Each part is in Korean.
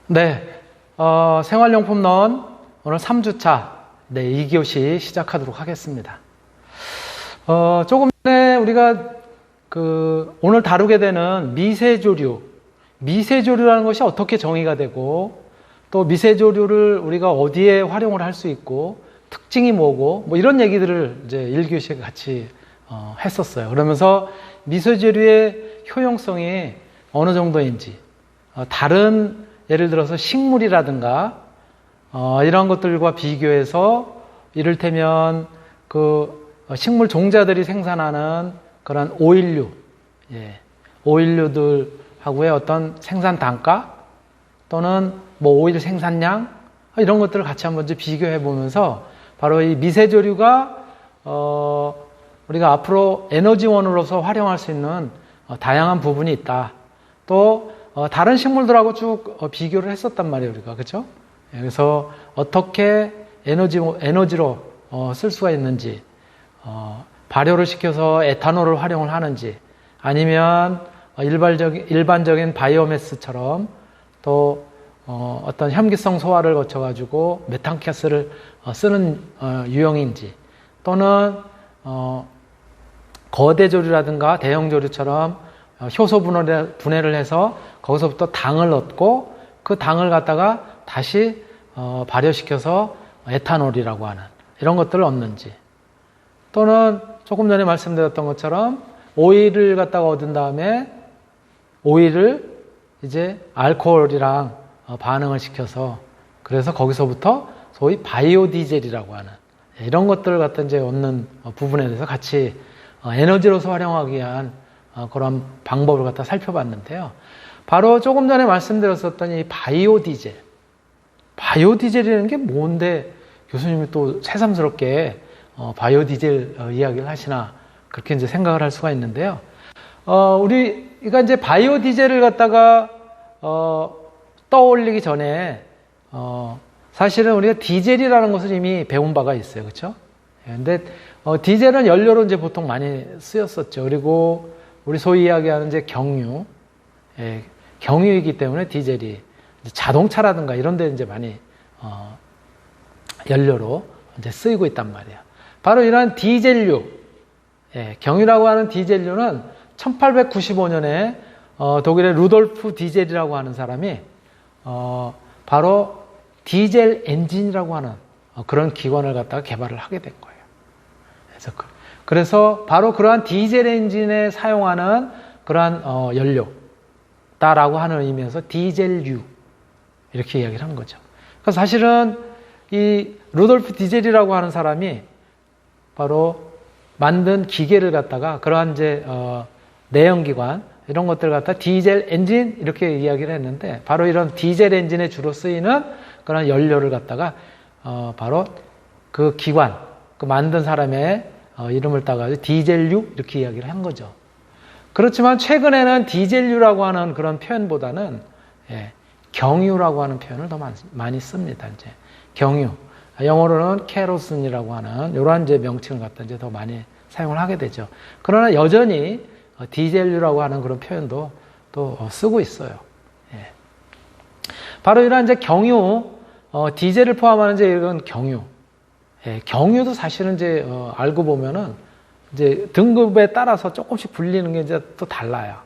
네, 생활용품론 오늘 3주차 2교시 시작하도록 하겠습니다. 조금 전에 우리가 오늘 다루게 되는 미세조류라는 것이 어떻게 정의가 되고 또 미세조류를 우리가 어디에 활용을 할 수 있고 특징이 뭐고 뭐 이런 얘기들을 이제 1교시에 같이 했었어요. 그러면서 미세조류의 효용성이 어느 정도인지 다른 예를 들어서 식물이라든가 이런 것들과 비교해서 이를테면 식물 종자들이 생산하는 그런 오일류, 오일류들하고의 어떤 생산 단가 또는 뭐 오일 생산량 이런 것들을 같이 한번 비교해 보면서 바로 이 미세조류가 우리가 앞으로 에너지원으로서 활용할 수 있는 다양한 부분이 있다. 또 다른 식물들하고 쭉 비교를 했었단 말이에요, 우리가. 그렇죠? 그래서 어떻게 에너지로 쓸 수가 있는지, 발효를 시켜서 에탄올을 활용을 하는지, 아니면 일반적인 바이오매스처럼 또 어떤 혐기성 소화를 거쳐가지고 메탄가스를 쓰는 유형인지, 또는 거대 조류라든가 대형 조류처럼 효소 분해를 해서 거기서부터 당을 얻고 그 당을 갖다가 다시 발효시켜서 에탄올이라고 하는 이런 것들을 얻는지, 또는 조금 전에 말씀드렸던 것처럼 오일을 갖다가 얻은 다음에 오일을 이제 알코올이랑 반응을 시켜서 그래서 거기서부터 소위 바이오 디젤이라고 하는 이런 것들을 갖다 이제 얻는 부분에 대해서 같이 에너지로서 활용하기 위한 그런 방법을 갖다 살펴봤는데요. 바로 조금 전에 말씀드렸었던 이 바이오 디젤. 바이오 디젤이라는 게 뭔데 교수님이 또 새삼스럽게 바이오 디젤 이야기를 하시나 그렇게 이제 생각을 할 수가 있는데요. 우리가 이제 바이오 디젤을 갖다가 떠올리기 전에 사실은 우리가 디젤이라는 것을 이미 배운 바가 있어요. 그렇죠? 근데 디젤은 연료로 이제 보통 많이 쓰였었죠. 그리고 우리 소위 이야기하는 이제 경유이기 때문에 디젤이 자동차라든가 이런 데 이제 많이 연료로 이제 쓰이고 있단 말이에요. 바로 이런 디젤류, 경유라고 하는 디젤류는 1895년에 독일의 루돌프 디젤이라고 하는 사람이 바로 디젤 엔진이라고 하는 그런 기관을 갖다가 개발을 하게 된 거예요. 그래서 바로 그러한 디젤 엔진에 사용하는 그러한 연료다라고 하는 의미에서 디젤류 이렇게 이야기를 한 거죠. 그래서 사실은 이 루돌프 디젤이라고 하는 사람이 바로 만든 기계를 갖다가 그러한 이제 내연기관 이런 것들을 갖다 디젤 엔진 이렇게 이야기를 했는데 바로 이런 디젤 엔진에 주로 쓰이는 그런 연료를 갖다가 바로 그 기관, 그 만든 사람의 이름을 따가지고 디젤류 이렇게 이야기를 한 거죠. 그렇지만 최근에는 디젤류라고 하는 그런 표현보다는 경유라고 하는 표현을 더 많이 씁니다. 이제 경유, 영어로는 케로슨이라고 하는 이러한 이제 명칭을 갖다 이제 더 많이 사용을 하게 되죠. 그러나 여전히 디젤류라고 하는 그런 표현도 또 쓰고 있어요. 바로 이러한 이제 경유, 디젤을 포함하는 이제 이런 경유. 경유도 사실은 이제 알고 보면은 이제 등급에 따라서 조금씩 불리는 게 이제 또 달라요.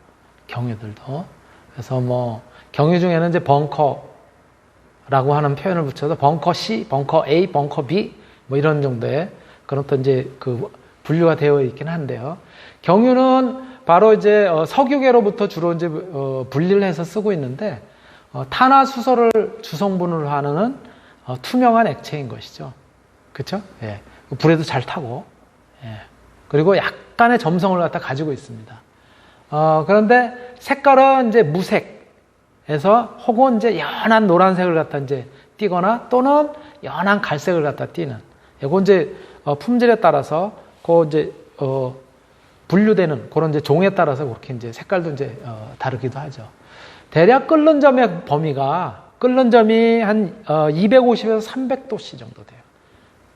경유들도. 그래서 뭐 경유 중에는 이제 벙커라고 하는 표현을 붙여서 벙커 C, 벙커 A, 벙커 B 뭐 이런 정도의 그런 또 이제 분류가 되어 있긴 한데요. 경유는 바로 이제 석유계로부터 주로 이제 분리를 해서 쓰고 있는데 탄화수소를 주성분으로 하는 투명한 액체인 것이죠. 그렇죠? 불에도 잘 타고, 그리고 약간의 점성을 갖다 가지고 있습니다. 그런데 색깔은 이제 무색에서 혹은 이제 연한 노란색을 갖다 이제 띠거나 또는 연한 갈색을 갖다 띠는. 이거 이제 품질에 따라서 이제 분류되는 그런 이제 종에 따라서 그렇게 이제 색깔도 이제 다르기도 하죠. 대략 끓는 점의 범위가 끓는 점이 한 250에서 300도씨 정도 돼요.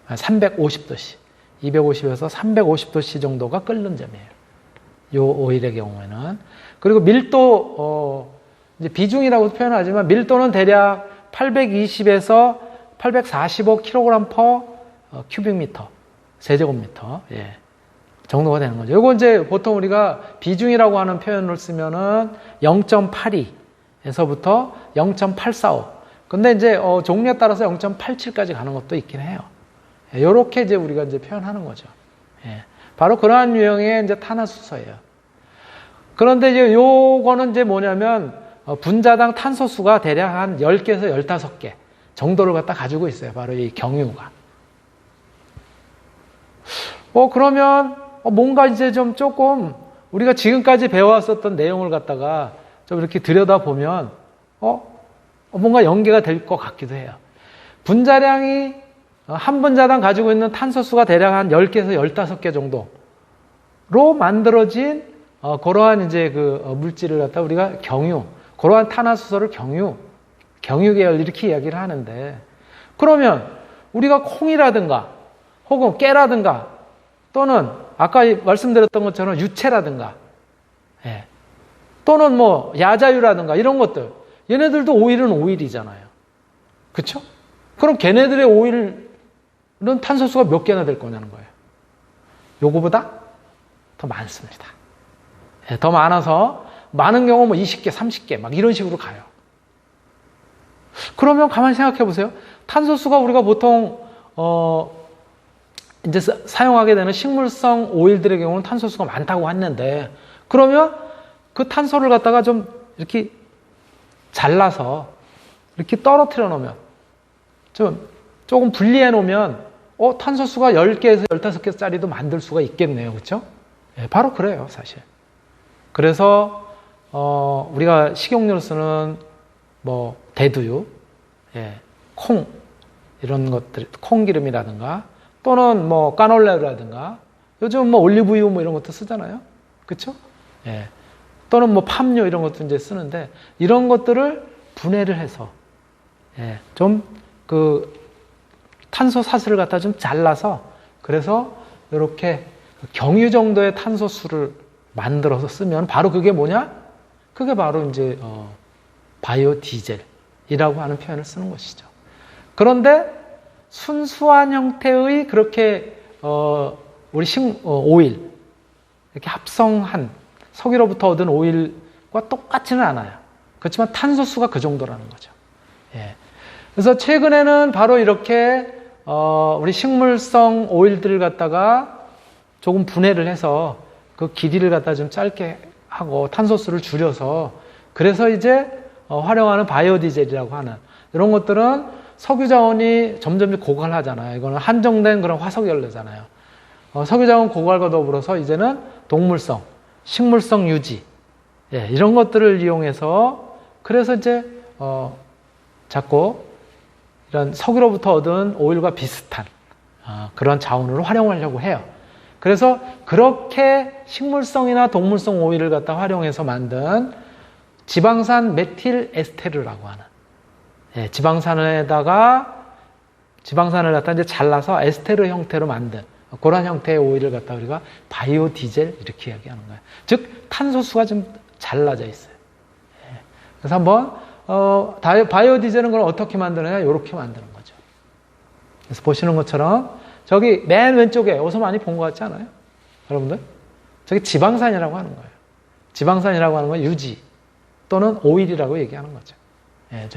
350도씨. 250에서 350도씨 정도가 끓는 점이에요. 요 오일의 경우에는. 그리고 밀도 이제 비중이라고 표현하지만 밀도는 대략 820에서 845kg per 큐빅미터, 세제곱미터, 예, 정도가 되는 거죠. 요거 이제 보통 우리가 비중이라고 하는 표현을 쓰면은 0.82에서부터 0.845. 근데 이제 종류에 따라서 0.87까지 가는 것도 있긴 해요. 예, 요렇게 이제 우리가 이제 표현하는 거죠. 예, 바로 그러한 유형의 이제 탄화수소예요. 그런데 이제 요거는 이제 뭐냐면 분자당 탄소수가 대략 한 10개에서 15개 정도를 갖다 가지고 있어요. 바로 이 경유가. 그러면 뭔가 이제 좀 조금 우리가 지금까지 배워왔었던 내용을 갖다가 좀 이렇게 들여다보면 뭔가 연계가 될 것 같기도 해요. 분자량이 한 분자당 가지고 있는 탄소수가 대략 한 10개에서 15개 정도로 만들어진 그러한 이제 그 물질을 갖다 우리가 경유, 그러한 탄화수소를 경유 계열 이렇게 이야기를 하는데, 그러면 우리가 콩이라든가 혹은 깨라든가 또는 아까 말씀드렸던 것처럼 유채라든가, 예, 또는 뭐 야자유라든가 이런 것들, 얘네들도 오일은 오일이잖아요. 그쵸? 그럼 걔네들의 오일은 탄소수가 몇 개나 될 거냐는 거예요. 요거보다 더 많습니다. 예, 더 많아서 많은 경우 뭐 20개, 30개 막 이런 식으로 가요. 그러면 가만히 생각해 보세요. 탄소수가 우리가 보통 이제 사용하게 되는 식물성 오일들의 경우는 탄소수가 많다고 했는데, 그러면 그 탄소를 갖다가 좀 이렇게 잘라서 이렇게 떨어뜨려 놓으면, 조금 분리해 놓으면 탄소수가 10개에서 15개짜리도 만들 수가 있겠네요. 그렇죠? 예, 바로 그래요, 사실. 그래서 우리가 식용유로 쓰는 뭐 대두유, 예, 콩 이런 것들, 콩기름이라든가 또는 뭐 까놀레라든가 요즘 뭐 올리브유 뭐 이런 것도 쓰잖아요. 그렇죠? 예. 또는 뭐 팜유 이런 것도 이제 쓰는데, 이런 것들을 분해를 해서 예, 좀 그 탄소 사슬을 갖다 좀 잘라서, 그래서 이렇게 경유 정도의 탄소수를 만들어서 쓰면 바로 그게 뭐냐? 그게 바로 이제 바이오 디젤이라고 하는 표현을 쓰는 것이죠. 그런데 순수한 형태의 그렇게 우리 오일, 이렇게 합성한 석유로부터 얻은 오일과 똑같지는 않아요. 그렇지만 탄소수가 그 정도라는 거죠. 예. 그래서 최근에는 바로 이렇게 우리 식물성 오일들을 갖다가 조금 분해를 해서 그 길이를 갖다 좀 짧게 하고 탄소수를 줄여서, 그래서 이제 활용하는 바이오 디젤이라고 하는 이런 것들은 석유 자원이 점점 고갈하잖아요. 이거는 한정된 그런 화석 연료잖아요. 석유 자원 고갈과 더불어서 이제는 동물성, 식물성 유지, 예, 이런 것들을 이용해서, 그래서 이제 자꾸 이런 석유로부터 얻은 오일과 비슷한 그런 자원으로 활용하려고 해요. 그래서 그렇게 식물성이나 동물성 오일을 갖다 활용해서 만든 지방산 메틸 에스테르라고 하는, 예, 지방산을 갖다 이제 잘라서 에스테르 형태로 만든 그런 형태의 오일을 갖다 우리가 바이오 디젤 이렇게 이야기하는 거예요. 즉 탄소수가 좀 잘라져 있어요. 예. 그래서 한번 바이오 디젤은 그럼 어떻게 만드느냐? 이렇게 만드는 거죠. 그래서 보시는 것처럼 저기 맨 왼쪽에 어디서 많이 본 것 같지 않아요? 여러분들? 저기 지방산이라고 하는 거예요. 지방산이라고 하는 건 유지 또는 오일이라고 얘기하는 거죠. 예,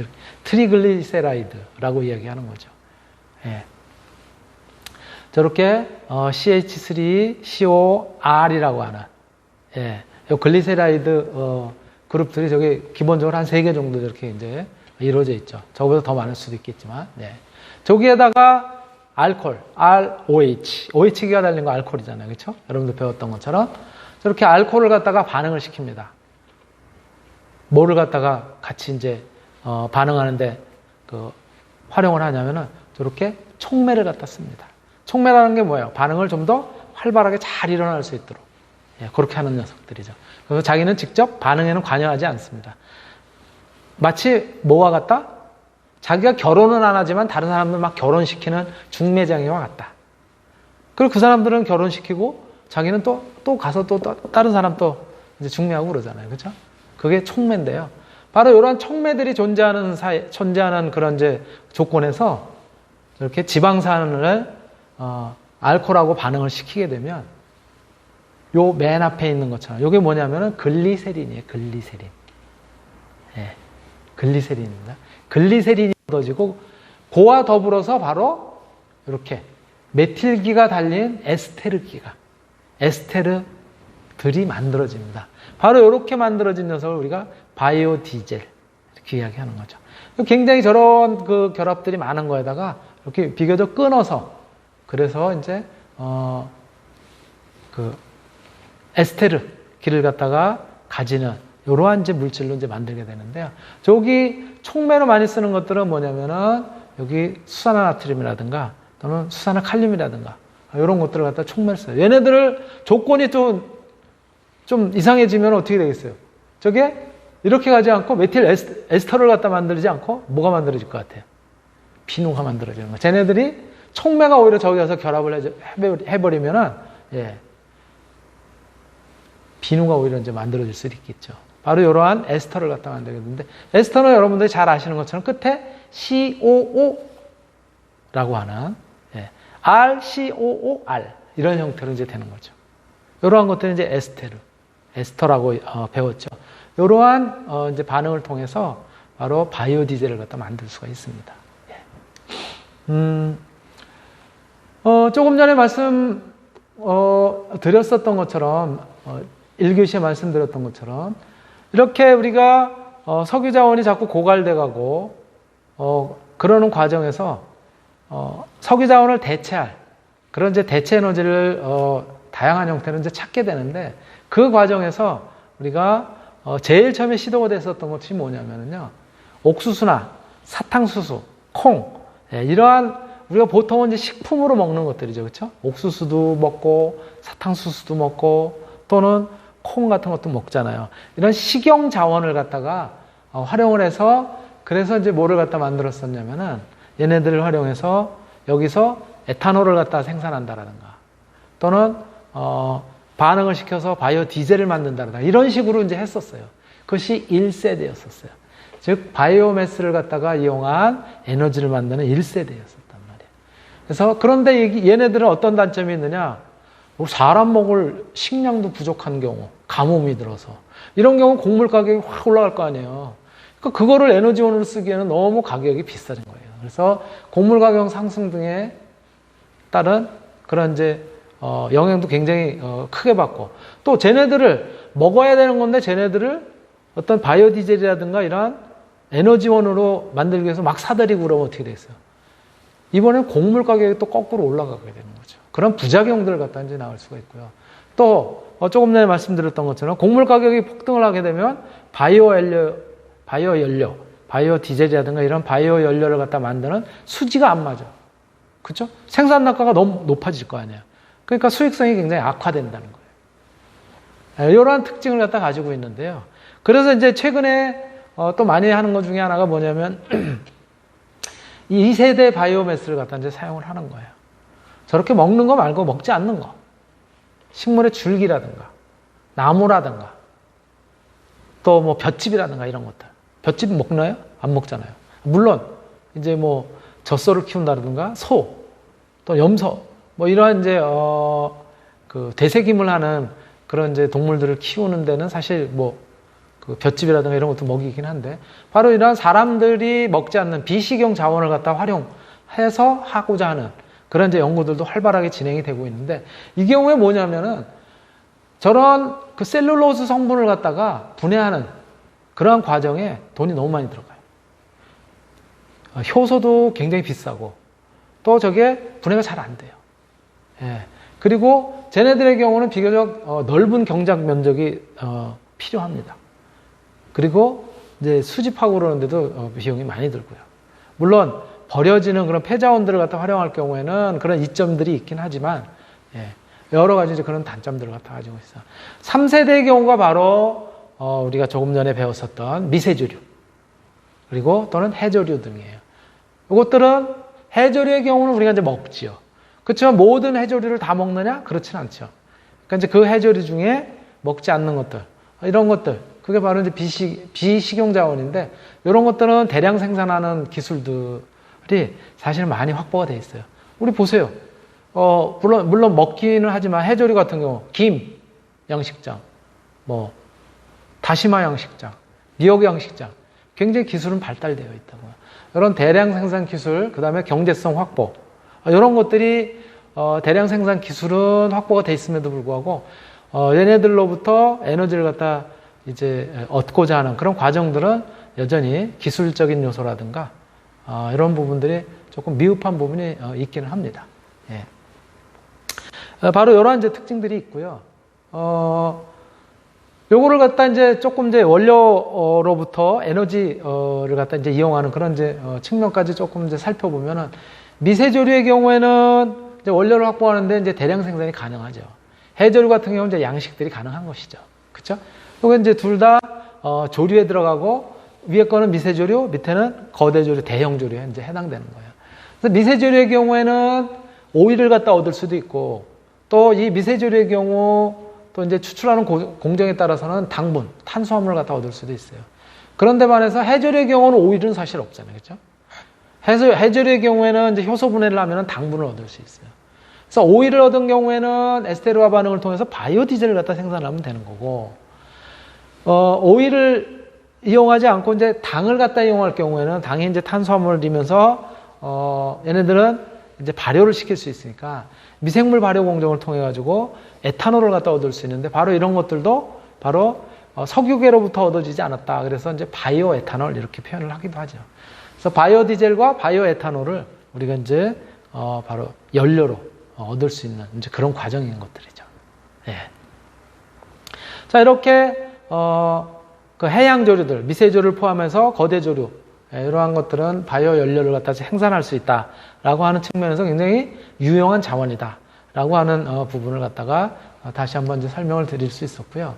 트리글리세라이드라고 이야기하는 거죠. 예. 저렇게 CH3COR이라고 하는, 예, 이 글리세라이드 그룹들이 저기 기본적으로 한 3개 정도 이렇게 이제 이루어져 있죠. 저보다 더 많을 수도 있겠지만, 예. 저기에다가 알코올, OH기가 달린 거 알코올이잖아요. 그렇죠? 여러분들 배웠던 것처럼 저렇게 알코올을 갖다가 반응을 시킵니다. 뭐를 갖다가 같이 이제 반응하는데 활용을 하냐면은 저렇게 촉매를 갖다 씁니다. 촉매라는 게 뭐예요? 반응을 좀 더 활발하게 잘 일어날 수 있도록, 예, 그렇게 하는 녀석들이죠. 그래서 자기는 직접 반응에는 관여하지 않습니다. 마치 뭐와 같다? 자기가 결혼은 안 하지만 다른 사람들 막 결혼시키는 중매장이와 같다. 그리고 그 사람들은 결혼시키고 자기는 또 가서 또 다른 사람 또 이제 중매하고 그러잖아요. 그렇죠? 그게 촉매인데요. 바로 이러한 촉매들이 존재하는 그런 이제 조건에서 이렇게 지방산을 알코올하고 반응을 시키게 되면 요 맨 앞에 있는 것처럼 이게 뭐냐면은 글리세린이에요. 글리세린. 예, 글리세린입니다. 글리세린이 얻어지고 그와 더불어서 바로 이렇게 메틸기가 달린 에스테르들이 만들어집니다. 바로 이렇게 만들어진 녀석을 우리가 바이오 디젤 이렇게 이야기하는 거죠. 굉장히 저런 그 결합들이 많은 거에다가 이렇게 비교적 끊어서 그래서 이제 그 에스테르기를 갖다가 가지는 이러한 이제 물질로 이제 만들게 되는데요. 저기 촉매로 많이 쓰는 것들은 뭐냐면은 여기 수산화나트륨이라든가 또는 수산화칼륨이라든가 이런 것들을 갖다 촉매를 써요. 얘네들을 조건이 좀 이상해지면 어떻게 되겠어요? 저게 이렇게 가지 않고 메틸 에스터를 갖다 만들지 않고 뭐가 만들어질 것 같아요? 비누가 만들어지는 거예요. 쟤네들이 촉매가 오히려 저기 가서 결합을 해버리면은 비누가 오히려 이제 만들어질 수 있겠죠. 바로 이러한 에스터를 갖다 만들게 되는데 에스터는 여러분들이 잘 아시는 것처럼 끝에 COO라고 하는 RCOOR 이런 형태로 이제 되는 거죠. 이러한 것들은 이제 에스터라고 배웠죠. 이러한 이제 반응을 통해서 바로 바이오 디젤을 갖다 만들 수가 있습니다. 조금 전에 말씀 드렸었던 것처럼 1교시에 말씀드렸던 것처럼 이렇게 우리가 석유 자원이 자꾸 고갈돼 가고 그러는 과정에서 석유 자원을 대체할 그런 이제 대체 에너지를 다양한 형태로 이제 찾게 되는데 그 과정에서 우리가 제일 처음에 시도가 됐었던 것이 뭐냐면요. 옥수수나 사탕수수, 콩 이러한 우리가 보통은 이제 식품으로 먹는 것들이죠. 그렇죠? 옥수수도 먹고 사탕수수도 먹고 또는 콩 같은 것도 먹잖아요. 이런 식용 자원을 갖다가 활용을 해서 그래서 이제 뭐를 갖다 만들었었냐면은 얘네들을 활용해서 여기서 에탄올을 갖다 생산한다라든가 또는 반응을 시켜서 바이오 디젤을 만든다라든가 이런 식으로 이제 했었어요. 그것이 1세대였었어요. 즉 바이오매스를 갖다가 이용한 에너지를 만드는 1세대였었단 말이에요. 그래서 그런데 얘네들은 어떤 단점이 있느냐? 사람 먹을 식량도 부족한 경우, 가뭄이 들어서 이런 경우 곡물 가격이 확 올라갈 거 아니에요. 그러니까 그거를 에너지원으로 쓰기에는 너무 가격이 비싸진 거예요. 그래서 곡물 가격 상승 등에 따른 그런 이제 영향도 굉장히 크게 받고 또 쟤네들을 먹어야 되는 건데 쟤네들을 어떤 바이오 디젤이라든가 이러한 에너지원으로 만들기 위해서 막 사들이고 그러면 어떻게 되겠어요? 이번엔 곡물 가격이 또 거꾸로 올라가게 되는 거죠. 그런 부작용들을 갖다 이제 나올 수가 있고요. 또 조금 전에 말씀드렸던 것처럼 곡물 가격이 폭등을 하게 되면 바이오 디젤이라든가 이런 바이오 연료를 갖다 만드는 수지가 안 맞아. 그렇죠? 생산 단가가 너무 높아질 거 아니에요. 그러니까 수익성이 굉장히 악화된다는 거예요. 이러한 특징을 갖다 가지고 있는데요. 그래서 이제 최근에 또 많이 하는 것 중에 하나가 뭐냐면 이 2세대 바이오매스를 갖다 이제 사용을 하는 거예요. 저렇게 먹는 거 말고 먹지 않는 거. 식물의 줄기라든가 나무라든가 또 뭐 볏짚이라든가 이런 것들. 볏짚 먹나요? 안 먹잖아요. 물론 이제 뭐 젖소를 키운다든가 소, 또 염소 뭐 이러한 이제 그 대세김을 하는 그런 이제 동물들을 키우는 데는 사실 뭐 그 볏짚이라든가 이런 것도 먹이긴 한데 바로 이러한 사람들이 먹지 않는 비식용 자원을 갖다 활용해서 하고자 하는 그런 이제 연구들도 활발하게 진행이 되고 있는데 이 경우에 뭐냐면은 저런 그 셀룰로스 성분을 갖다가 분해하는 그러한 과정에 돈이 너무 많이 들어가요. 효소도 굉장히 비싸고 또 저게 분해가 잘 안 돼요. 예. 그리고 쟤네들의 경우는 비교적 넓은 경작 면적이 필요합니다. 그리고 이제 수집하고 그러는데도 비용이 많이 들고요. 물론 버려지는 그런 폐자원들을 갖다 활용할 경우에는 그런 이점들이 있긴 하지만 여러 가지 이제 그런 단점들을 갖다 가지고 있어요. 3세대의 경우가 바로 우리가 조금 전에 배웠었던 미세조류 그리고 또는 해조류 등이에요. 이것들은 해조류의 경우는 우리가 이제 먹지요. 그렇지만 모든 해조류를 다 먹느냐? 그렇진 않죠. 그러니까 이제 그 해조류 중에 먹지 않는 것들 이런 것들 그게 바로 이제 비식용 자원인데 이런 것들은 대량 생산하는 기술들이 사실은 많이 확보가 돼 있어요. 우리 보세요. 물론 먹기는 하지만 해조류 같은 경우 김 양식장, 뭐 다시마 양식장, 미역 양식장 굉장히 기술은 발달되어 있다고요. 이런 대량 생산 기술, 그 다음에 경제성 확보 이런 것들이 대량 생산 기술은 확보가 돼 있음에도 불구하고 얘네들로부터 에너지를 갖다 이제 얻고자 하는 그런 과정들은 여전히 기술적인 요소라든가 이런 부분들이 조금 미흡한 부분이 있기는 합니다. 예. 바로 이러한 이제 특징들이 있고요. 요거를 갖다 이제 조금 이제 원료로부터 에너지를 갖다 이제 이용하는 그런 이제 측면까지 조금 이제 살펴보면은 미세조류의 경우에는 이제 원료를 확보하는데 이제 대량 생산이 가능하죠. 해조류 같은 경우는 이제 양식들이 가능한 것이죠. 그렇죠? 이건 이제 둘 다 조류에 들어가고 위에 거는 미세조류, 밑에는 거대조류, 대형조류에 이제 해당되는 거예요. 그래서 미세조류의 경우에는 오일을 갖다 얻을 수도 있고 또 이 미세조류의 경우 또 이제 추출하는 공정에 따라서는 당분, 탄수화물을 갖다 얻을 수도 있어요. 그런데 반해서 해조류의 경우는 오일은 사실 없잖아요. 그렇죠? 해조류의 경우에는 이제 효소 분해를 하면 당분을 얻을 수 있어요. 그래서 오일을 얻은 경우에는 에스테르와 반응을 통해서 바이오 디젤을 갖다 생산하면 되는 거고, 오일을 이용하지 않고 이제 당을 갖다 이용할 경우에는 당이 이제 탄수화물을 이면서 얘네들은 이제 발효를 시킬 수 있으니까 미생물 발효 공정을 통해 가지고 에탄올을 갖다 얻을 수 있는데 바로 이런 것들도 바로 석유계로부터 얻어지지 않았다. 그래서 이제 바이오 에탄올 이렇게 표현을 하기도 하죠. 그래서 바이오 디젤과 바이오 에탄올을 우리가 이제 바로 연료로 얻을 수 있는 이제 그런 과정인 것들이죠. 예. 자, 이렇게 그 해양 조류들, 미세조류를 포함해서 거대 조류 이러한 것들은 바이오 연료를 갖다 생산할 수 있다라고 하는 측면에서 굉장히 유용한 자원이다라고 하는 부분을 갖다가 다시 한번 이제 설명을 드릴 수 있었고요.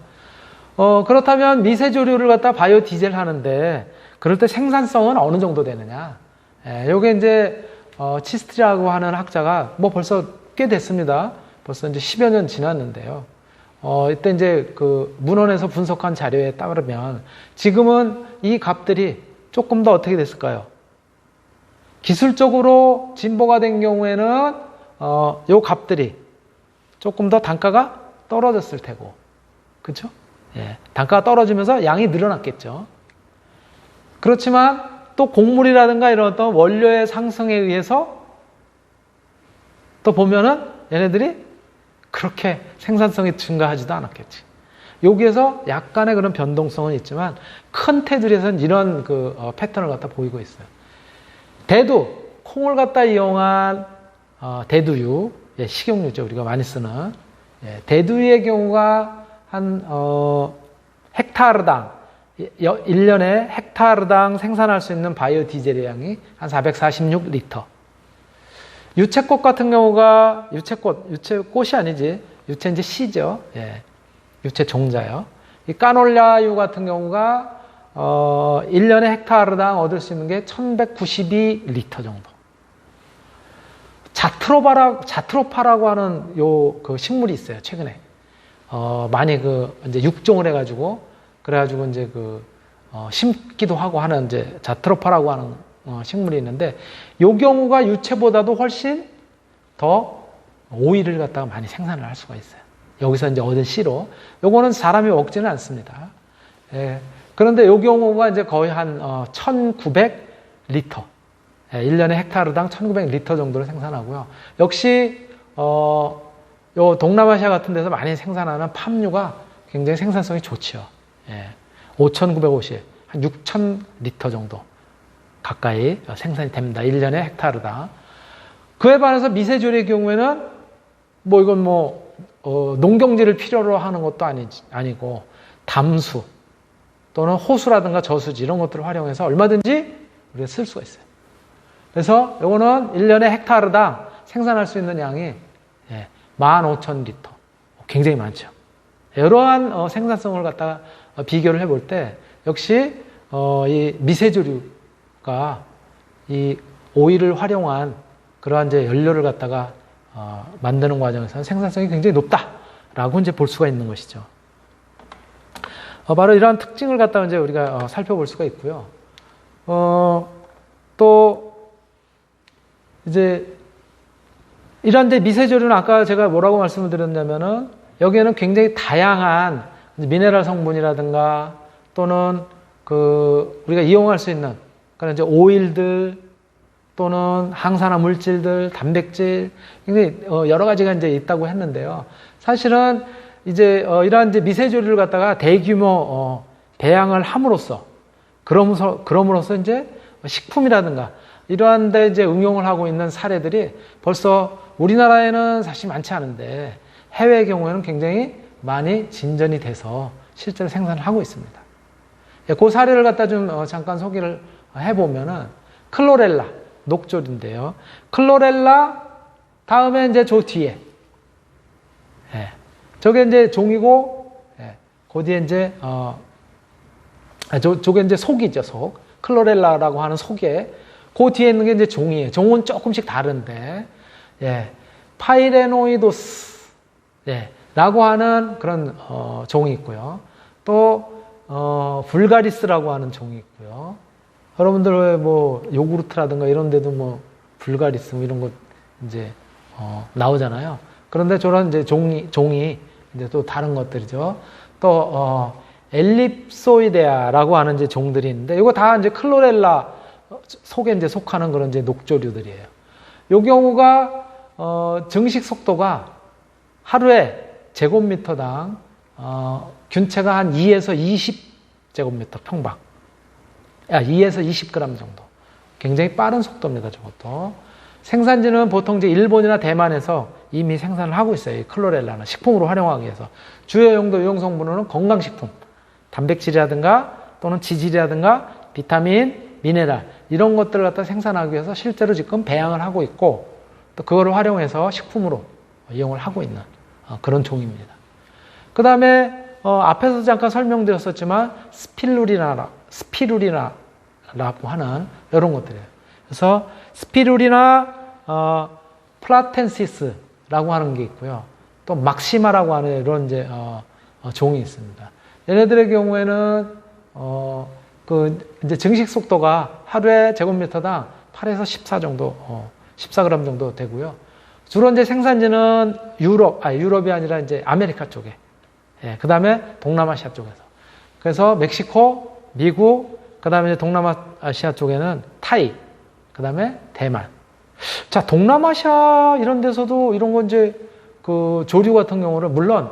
그렇다면 미세조류를 갖다 바이오 디젤 하는데 그럴 때 생산성은 어느 정도 되느냐? 요게 이제 치스트라고 하는 학자가 뭐 벌써 꽤 됐습니다. 벌써 이제 10여 년 지났는데요. 이때 이제 그 문헌에서 분석한 자료에 따르면 지금은 이 값들이 조금 더 어떻게 됐을까요? 기술적으로 진보가 된 경우에는 요 값들이 조금 더 단가가 떨어졌을 테고, 그렇죠? 예, 단가가 떨어지면서 양이 늘어났겠죠. 그렇지만 또 곡물이라든가 이런 어떤 원료의 상승에 의해서 또 보면은 얘네들이 그렇게 생산성이 증가하지도 않았겠지. 여기에서 약간의 그런 변동성은 있지만 큰 테두리에서는 이런 그 패턴을 갖다 보이고 있어요. 대두, 콩을 갖다 이용한 대두유, 예, 식용유죠. 우리가 많이 쓰는 예, 대두유의 경우가 한 헥타르당 1년에 헥타르당 생산할 수 있는 바이오 디젤의 양이 한 446리터. 유채꽃 같은 경우가 유채꽃이 아니지. 유채 이제 씨죠. 예. 유채 종자요. 이 까놀라유 같은 경우가 1년에 헥타르당 얻을 수 있는 게 1192리터 정도. 자트로파라고 하는 그 식물이 있어요. 최근에. 많이 이제 육종을 해가지고 그래가지고 이제 심기도 하고 하는 이제 자트로파라고 하는 식물이 있는데 요 경우가 유채보다도 훨씬 더 오일을 갖다가 많이 생산을 할 수가 있어요. 여기서 이제 얻은 씨로. 요거는 사람이 먹지는 않습니다. 예. 그런데 요 경우가 이제 거의 한 1900리터. 예, 1년에 헥타르당 1900리터 정도를 생산하고요. 역시 요 동남아시아 같은 데서 많이 생산하는 팜유가 굉장히 생산성이 좋지요. 예. 5950, 한 6000리터 정도 가까이 생산이 됩니다. 1년에 헥타르당. 그에 반해서 미세조류의 경우에는 뭐 이건 농경지를 필요로 하는 것도 아니고 담수 또는 호수라든가 저수지 이런 것들을 활용해서 얼마든지 우리가 쓸 수가 있어요. 그래서 이거는 1년에 헥타르당 생산할 수 있는 양이 15,000리터. 굉장히 많죠. 이러한 생산성을 갖다가 비교를 해볼 때 역시 이 미세조류가 이 오일을 활용한 그러한 이제 연료를 갖다가 만드는 과정에서는 생산성이 굉장히 높다라고 이제 볼 수가 있는 것이죠. 바로 이러한 특징을 갖다가 이제 우리가 살펴볼 수가 있고요. 또 이제 이런 데 미세조류는 아까 제가 뭐라고 말씀을 드렸냐면은 여기에는 굉장히 다양한 미네랄 성분이라든가 또는 우리가 이용할 수 있는 그런 이제 오일들 또는 항산화 물질들, 단백질 굉장히 여러 가지가 이제 있다고 했는데요. 사실은 이제 이러한 이제 미세조류를 갖다가 대규모 배양을 함으로써 그럼으로써 이제 식품이라든가 이러한 데 이제 응용을 하고 있는 사례들이 벌써 우리나라에는 사실 많지 않은데 해외의 경우에는 굉장히 많이 진전이 돼서 실제로 생산을 하고 있습니다. 그 사례를 갖다 좀 잠깐 소개를 해보면은 클로렐라 녹조류인데요. 클로렐라 다음에 이제 저 뒤에 저게 이제 종이고 그 뒤에 이제 저게 이제 속이죠. 속 클로렐라라고 하는 속에 그 뒤에 있는 게 이제 종이에요. 종은 조금씩 다른데 파이레노이도스 라고 하는 그런 종이 있고요. 또 불가리스라고 하는 종이 있고요. 여러분들 왜 뭐 요구르트라든가 이런 데도 뭐 불가리스 뭐 이런 것 이제 나오잖아요. 그런데 저런 이제 종이 이제 또 다른 것들이죠. 또 엘립소이데아라고 하는 이제 종들이 있는데 이거 다 이제 클로렐라 속에 이제 속하는 그런 이제 녹조류들이에요. 요 경우가 증식 속도가 하루에 제곱미터당 균체가 한 2에서 20제곱미터 평방. 2에서 20g 정도. 굉장히 빠른 속도입니다, 저것도. 생산지는 보통 이제 일본이나 대만에서 이미 생산을 하고 있어요. 이 클로렐라는 식품으로 활용하기 위해서. 주요 용도 유용 성분은 건강식품, 단백질이라든가 또는 지질이라든가 비타민, 미네랄 이런 것들을 갖다 생산하기 위해서 실제로 지금 배양을 하고 있고 또 그거를 활용해서 식품으로 이용을 하고 있는 그런 종입니다. 그 다음에 앞에서 잠깐 설명드렸었지만 스피루리나라고 하는 이런 것들이에요. 그래서 스피루리나 플라텐시스라고 하는 게 있고요. 또 막시마라고 하는 이런 이제 종이 있습니다. 얘네들의 경우에는 이제 증식 속도가 하루에 제곱미터당 8에서 14 정도, 14g 정도 되고요. 주로 이제 생산지는 유럽이 아니라 이제 아메리카 쪽에, 그 다음에 동남아시아 쪽에서. 그래서 멕시코, 미국, 그 다음에 동남아시아 쪽에는 타이, 그 다음에 대만. 자, 동남아시아 이런 데서도 이런 건 이제 그 조류 같은 경우는 물론,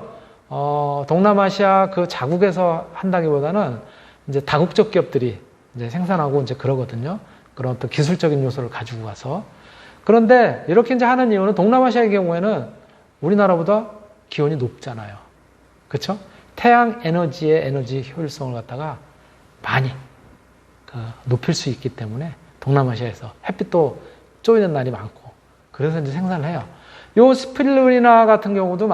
동남아시아 그 자국에서 한다기보다는 이제 다국적 기업들이 이제 생산하고 이제 그러거든요. 그런 어떤 기술적인 요소를 가지고 가서. 그런데 이렇게 이제 하는 이유는 동남아시아의 경우에는 우리나라보다 기온이 높잖아요. 그렇죠? 태양 에너지의 에너지 효율성을 갖다가 많이 높일 수 있기 때문에 동남아시아에서 햇빛도 쪼이는 날이 많고 그래서 이제 생산을 해요. 요 스피루리나 같은 경우도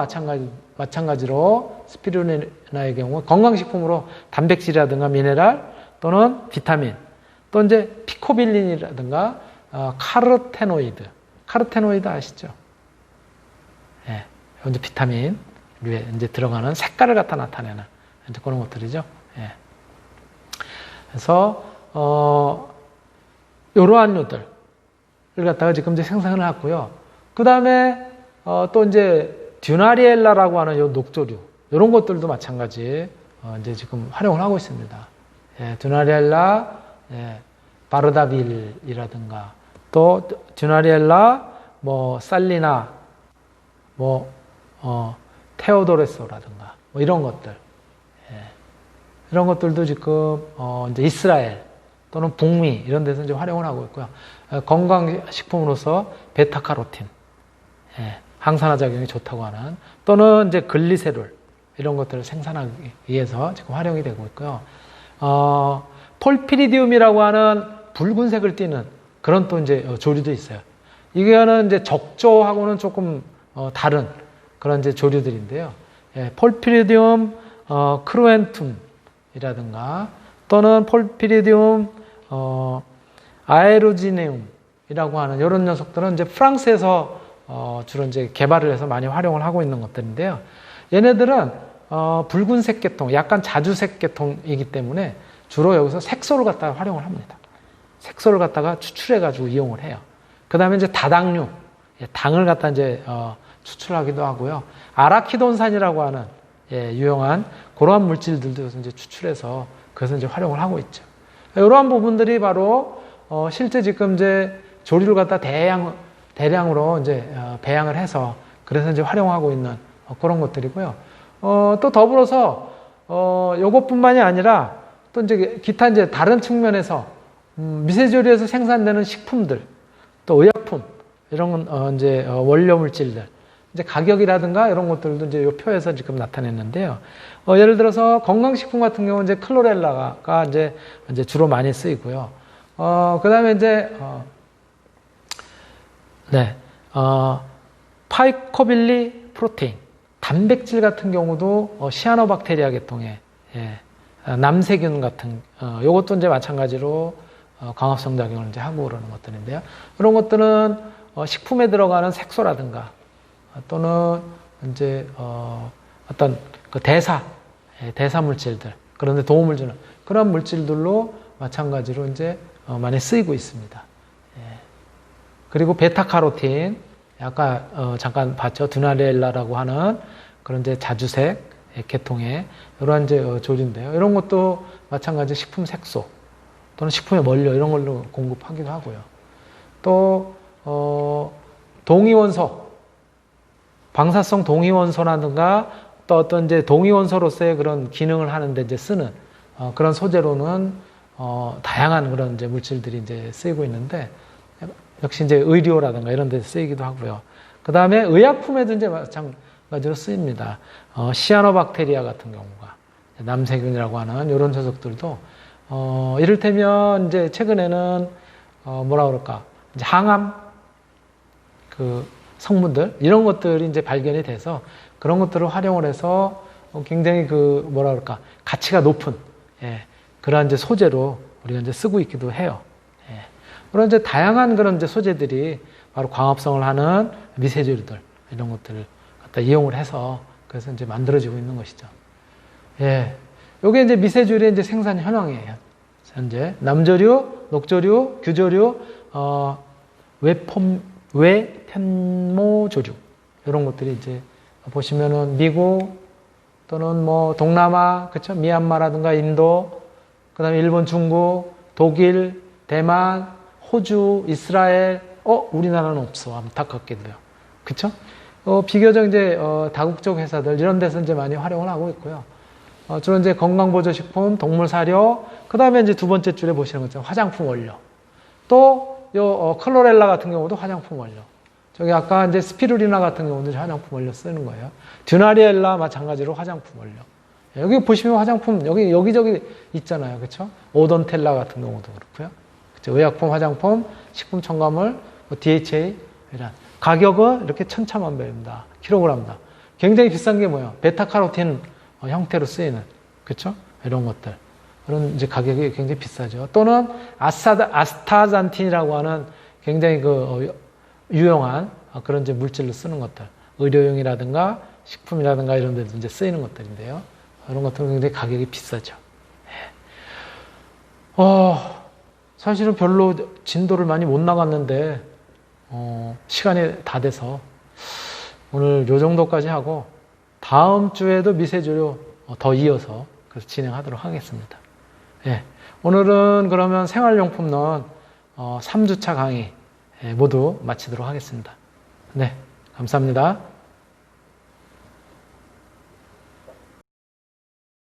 마찬가지로 스피루리나의 경우 건강식품으로 단백질이라든가 미네랄 또는 비타민 또 이제 피코빌린이라든가 카르테노이드 아시죠? 이제 비타민 위에 이제 들어가는 색깔을 갖다 나타내는 이제 그런 것들이죠. 그래서 이러한 류들을 갖다가 지금 이제 생산을 하고요. 그 다음에 또 이제 듀나리엘라라고 하는 요 녹조류 이런 것들도 마찬가지 이제 지금 활용을 하고 있습니다. 듀나리엘라, 바르다빌이라든가 또 듀나리엘라, 뭐 살리나, 뭐 테오도레소라든가 뭐 이런 것들, 이런 것들도 지금 이제 이스라엘 또는 북미 이런 데서 이제 활용을 하고 있고요. 건강식품으로서 베타카로틴, 항산화 작용이 좋다고 하는 또는 이제 글리세롤 이런 것들을 생산하기 위해서 지금 활용이 되고 있고요. 폴피리디움이라고 하는 붉은색을 띠는 그런 또 이제 조류도 있어요. 이거는 이제 적조하고는 조금 다른 그런 이제 조류들인데요. 폴피리디움 크루엔툼이라든가 또는 폴피리디움 아에로지네움이라고 하는 이런 녀석들은 이제 프랑스에서 주로 이제 개발을 해서 많이 활용을 하고 있는 것들인데요. 얘네들은 붉은색 계통, 약간 자주색 계통이기 때문에 주로 여기서 색소를 갖다가 활용을 합니다. 색소를 갖다가 추출해가지고 이용을 해요. 그 다음에 이제 다당류, 당을 갖다 이제 추출하기도 하고요. 아라키돈산이라고 하는 유용한 그러한 물질들도 이제 추출해서 그것을 이제 활용을 하고 있죠. 이러한 부분들이 바로 실제 지금 이제 조류를 갖다 대량으로 이제 배양을 해서 그래서 이제 활용하고 있는 그런 것들이고요. 또 더불어서 요것뿐만이 아니라 또 이제 기타 이제 다른 측면에서 미세조리에서 생산되는 식품들, 또 의약품 이런 건 이제 원료 물질들, 이제 가격이라든가 이런 것들도 이제 요 표에서 지금 나타냈는데요. 예를 들어서 건강식품 같은 경우는 이제 클로렐라가 이제 주로 많이 쓰이고요. 그 다음에 이제 파이코빌리 프로테인, 단백질 같은 경우도 시아노박테리아 계통의 남세균 같은 요것도 이제 마찬가지로 광합성 작용을 이제 하고 그러는 것들인데요. 이런 것들은 식품에 들어가는 색소라든가 또는 이제 어떤 그 대사 물질들, 그런데 도움을 주는 그런 물질들로 마찬가지로 이제 많이 쓰이고 있습니다. 그리고 베타카로틴, 아까 잠깐 봤죠. 드나렐라라고 하는 그런 이제 자주색 계통의 이러한 이제 조류인데요. 이런 것도 마찬가지 식품 색소 또는 식품의 원료 이런 걸로 공급하기도 하고요. 또 동위원소, 방사성 동위원소라든가 또 어떤 이제 동위원소로서의 그런 기능을 하는데 이제 쓰는 그런 소재로는 다양한 그런 이제 물질들이 이제 쓰이고 있는데 역시 이제 의료라든가 이런 데 쓰이기도 하고요. 그 다음에 의약품에도 이제 마찬가지로 쓰입니다. 시아노박테리아 같은 경우가 남세균이라고 하는 이런 녀석들도 이를테면 이제 최근에는 뭐라 그럴까 이제 항암 그 성분들 이런 것들이 이제 발견이 돼서 그런 것들을 활용을 해서 굉장히 그 뭐라 그럴까 가치가 높은 그런 이제 소재로 우리가 이제 쓰고 있기도 해요. 그런 이제 다양한 그런 이제 소재들이 바로 광합성을 하는 미세조류들 이런 것들을 갖다 이용을 해서 그래서 이제 만들어지고 있는 것이죠. 요게 이제 미세조류의 이제 생산 현황이에요. 현재 남조류, 녹조류, 규조류, 외편모조류 이런 것들이 이제 보시면은 미국 또는 뭐 동남아, 그쵸? 미얀마라든가 인도, 그다음에 일본, 중국, 독일, 대만, 호주, 이스라엘, 우리나라는 없어. 안타깝게도요. 그쵸? 비교적 이제, 다국적 회사들, 이런 데서 이제 많이 활용을 하고 있고요. 주로 이제 건강보조식품, 동물사료, 그 다음에 이제 두 번째 줄에 보시는 것처럼 화장품 원료. 또, 클로렐라 같은 경우도 화장품 원료. 저기 아까 이제 스피루리나 같은 경우도 화장품 원료 쓰는 거예요. 듀나리엘라 마찬가지로 화장품 원료. 여기 보시면 화장품, 여기저기 있잖아요. 그쵸? 오돈텔라 같은 경우도 그렇고요. 의약품, 화장품, 식품 첨가물, DHA 이런 가격은 이렇게 천차만별입니다. 킬로그램당. 굉장히 비싼 게 뭐예요? 베타카로틴 형태로 쓰이는 그렇죠? 이런 것들. 그런 이제 가격이 굉장히 비싸죠. 또는 아스타잔틴이라고 하는 굉장히 그 유용한 그런 이제 물질로 쓰는 것들. 의료용이라든가 식품이라든가 이런 데도 이제 쓰이는 것들인데요. 이런 것들은 굉장히 가격이 비싸죠. 사실은 별로 진도를 많이 못 나갔는데, 시간이 다 돼서 오늘 요 정도까지 하고, 다음 주에도 미세조류 더 이어서 그래서 진행하도록 하겠습니다. 오늘은 그러면 생활용품론 3주차 강의 모두 마치도록 하겠습니다. 네, 감사합니다.